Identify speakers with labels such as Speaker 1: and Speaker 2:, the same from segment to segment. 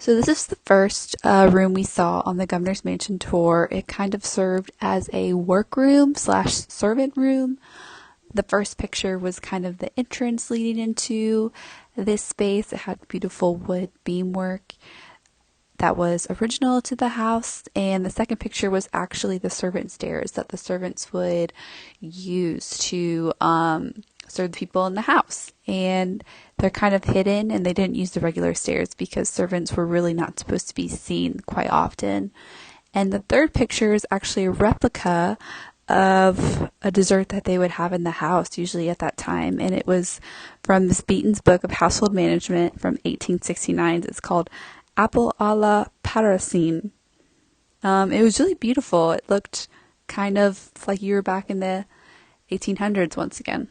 Speaker 1: So this is the first room we saw on the Governor's Mansion tour. It kind of served as a workroom slash servant room. The first picture was kind of the entrance leading into this space. It had beautiful wood beamwork that was original to the house, and the second picture was actually the servant stairs that the servants would use to serve the people in the house. And they're kind of hidden, and they didn't use the regular stairs because servants were really not supposed to be seen quite often. And the third picture is actually a replica of a dessert that they would have in the house, usually at that time. And it was from Miss Beaton's book of household management from 1869. It's called Apple a la Parisine. It was really beautiful. It looked kind of like you were back in the 1800s once again.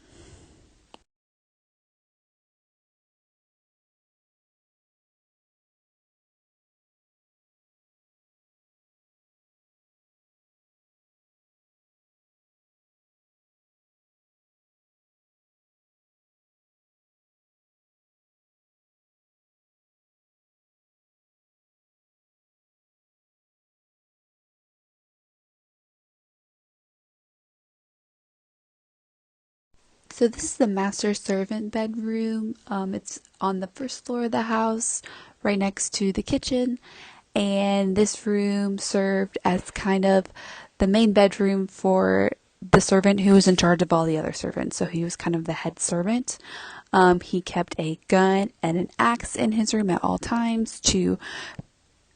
Speaker 1: So this is the master servant bedroom. It's on the first floor of the house, right next to the kitchen. And this room served as kind of the main bedroom for the servant who was in charge of all the other servants. So he was kind of the head servant. He kept a gun and an axe in his room at all times to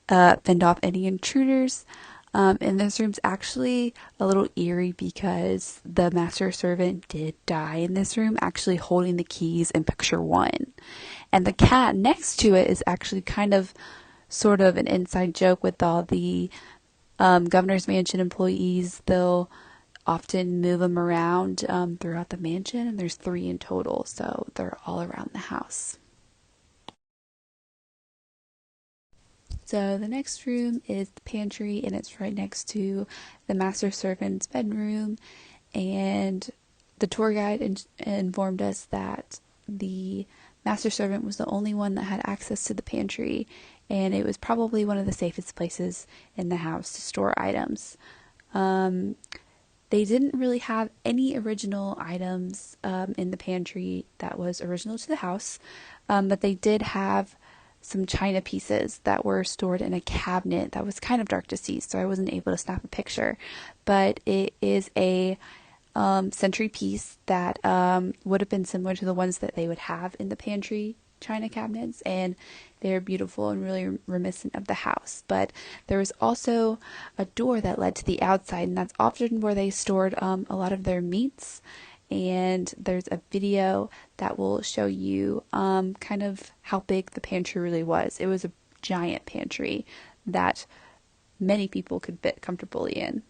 Speaker 1: fend off any intruders. And this room's actually a little eerie because the master servant did die in this room, actually holding the keys in picture one. And the cat next to it is actually kind of sort of an inside joke with all the governor's mansion employees. They'll often move them around throughout the mansion, and there's 3 in total, so they're all around the house. So the next room is the pantry, and it's right next to the master servant's bedroom. And the tour guide informed us that the master servant was the only one that had access to the pantry, and it was probably one of the safest places in the house to store items. Um, they didn't really have any original items in the pantry that was original to the house, but they did have some china pieces that were stored in a cabinet that was kind of dark to see, so I wasn't able to snap a picture. But it is a century piece that would have been similar to the ones that they would have in the pantry china cabinets, and they're beautiful and really reminiscent of the house. But there was also a door that led to the outside, and that's often where they stored a lot of their meats. And there's a video that will show you kind of how big the pantry really was. It was a giant pantry that many people could fit comfortably in.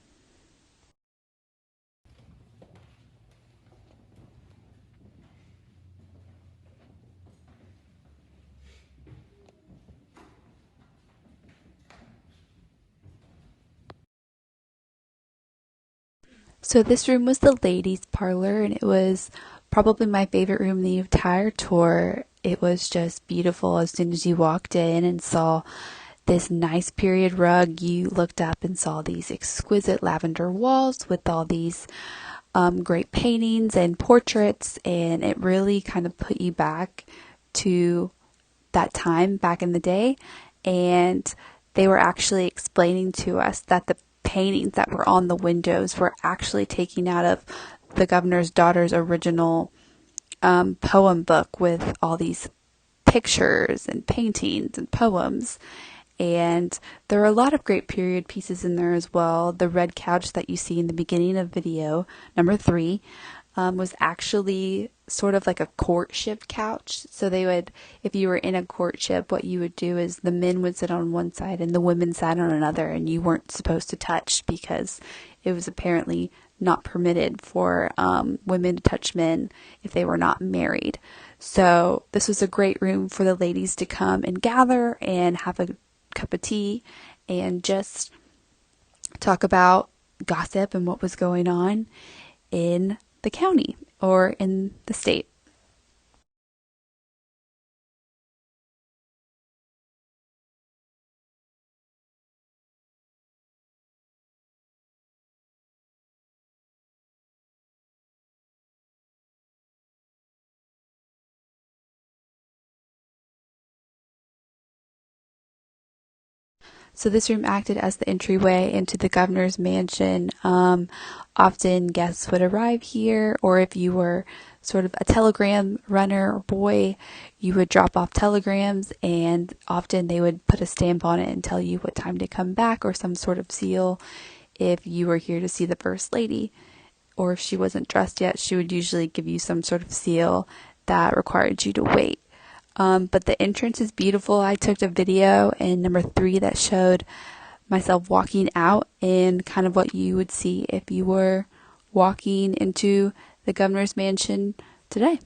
Speaker 1: So this room was the ladies' parlor, and it was probably my favorite room the entire tour. It was just beautiful. As soon as you walked in and saw this nice period rug, you looked up and saw these exquisite lavender walls with all these great paintings and portraits, and it really kind of put you back to that time back in the day. And they were actually explaining to us that the paintings that were on the windows were actually taken out of the governor's daughter's original poem book with all these pictures and paintings and poems. And there are a lot of great period pieces in there as well. The red couch that you see in the beginning of video number 3 was actually sort of like a courtship couch. So they would, if you were in a courtship, what you would do is the men would sit on one side and the women sat on another, and you weren't supposed to touch because it was apparently not permitted for women to touch men if they were not married. So this was a great room for the ladies to come and gather and have a cup of tea and just talk about gossip and what was going on in the county or in the state. So this room acted as the entryway into the governor's mansion. Often guests would arrive here, or if you were sort of a telegram runner or boy, you would drop off telegrams, and often they would put a stamp on it and tell you what time to come back, or some sort of seal if you were here to see the First Lady. Or if she wasn't dressed yet, she would usually give you some sort of seal that required you to wait. But the entrance is beautiful. I took a video in number 3 that showed myself walking out and kind of what you would see if you were walking into the governor's mansion today.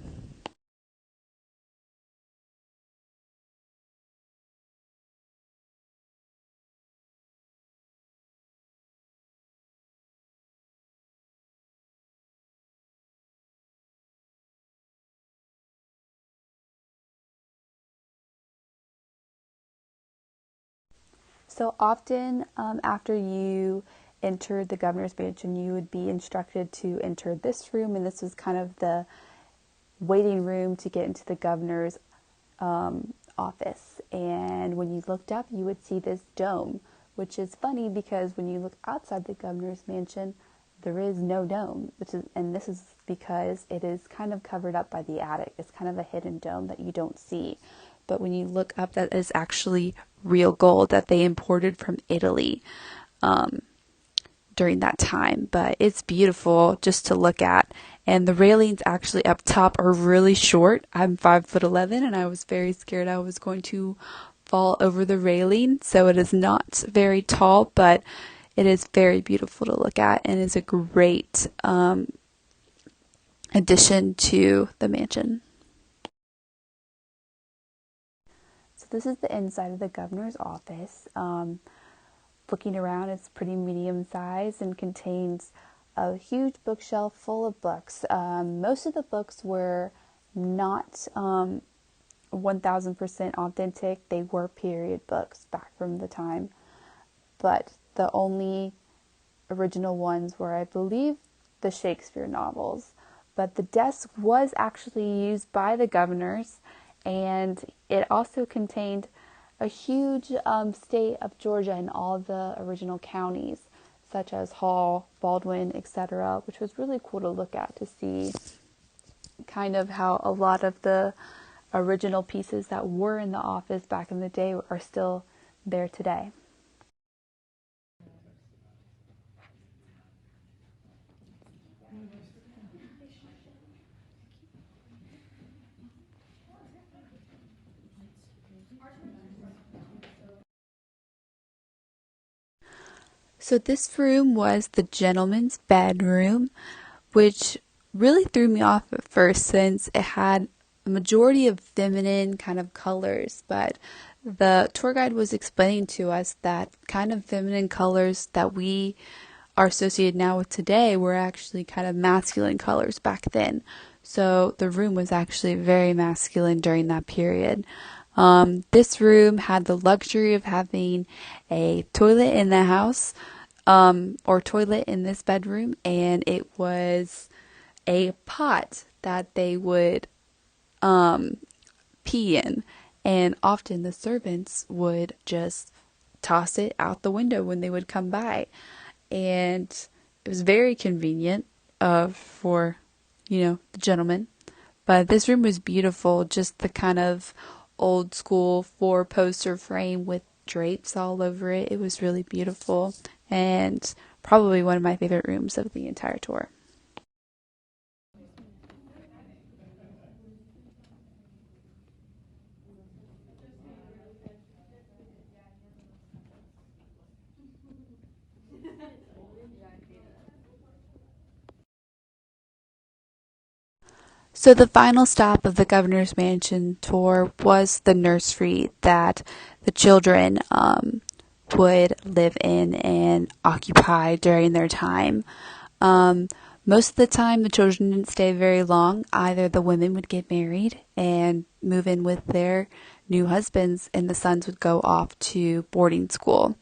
Speaker 1: So often, after you entered the governor's mansion, you would be instructed to enter this room, and this was kind of the waiting room to get into the governor's office. And when you looked up, you would see this dome, which is funny because when you look outside the governor's mansion, there is no dome, and this is because it is kind of covered up by the attic. It's kind of a hidden dome that you don't see. But when you look up, that is actually real gold that they imported from Italy during that time. But it's beautiful just to look at. And the railings actually up top are really short. I'm 5'11", and I was very scared I was going to fall over the railing. So it is not very tall, but it is very beautiful to look at and is a great addition to the mansion. So this is the inside of the governor's office. Looking around, it's pretty medium sized and contains a huge bookshelf full of books. Most of the books were not 1000% authentic. They were period books back from the time. But the only original ones were, I believe, the Shakespeare novels. But the desk was actually used by the governors, and it also contained a huge state of Georgia and all the original counties, such as Hall, Baldwin, etc., which was really cool to look at to see kind of how a lot of the original pieces that were in the office back in the day are still there today. So this room was the gentleman's bedroom, which really threw me off at first since it had a majority of feminine kind of colors, but the tour guide was explaining to us that kind of feminine colors that we are associated now with today were actually kind of masculine colors back then. So the room was actually very masculine during that period. This room had the luxury of having a toilet in the house, or toilet in this bedroom, and it was a pot that they would pee in, and often the servants would just toss it out the window when they would come by, and it was very convenient for the gentleman. But this room was beautiful, just the kind of old school 4-poster frame with drapes all over it. It was really beautiful and probably one of my favorite rooms of the entire tour. So the final stop of the Governor's Mansion tour was the nursery that the children would live in and occupy during their time. Most of the time, the children didn't stay very long. Either the women would get married and move in with their new husbands, and the sons would go off to boarding school.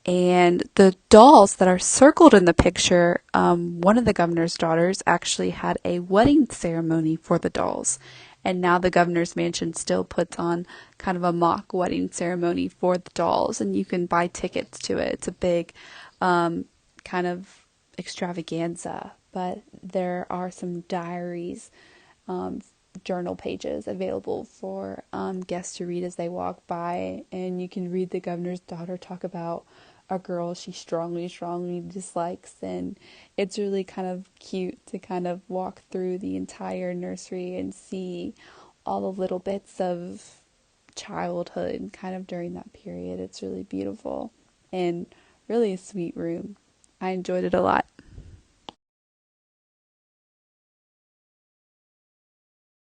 Speaker 1: And the dolls that are circled in the picture, one of the governor's daughters actually had a wedding ceremony for the dolls. And now the governor's mansion still puts on kind of a mock wedding ceremony for the dolls, and you can buy tickets to it. It's a big kind of extravaganza, but there are some diaries, journal pages available for guests to read as they walk by, and you can read the governor's daughter talk about a girl she strongly dislikes, and it's really kind of cute to kind of walk through the entire nursery and see all the little bits of childhood kind of during that period. It's really beautiful and really a sweet room. I enjoyed it a lot.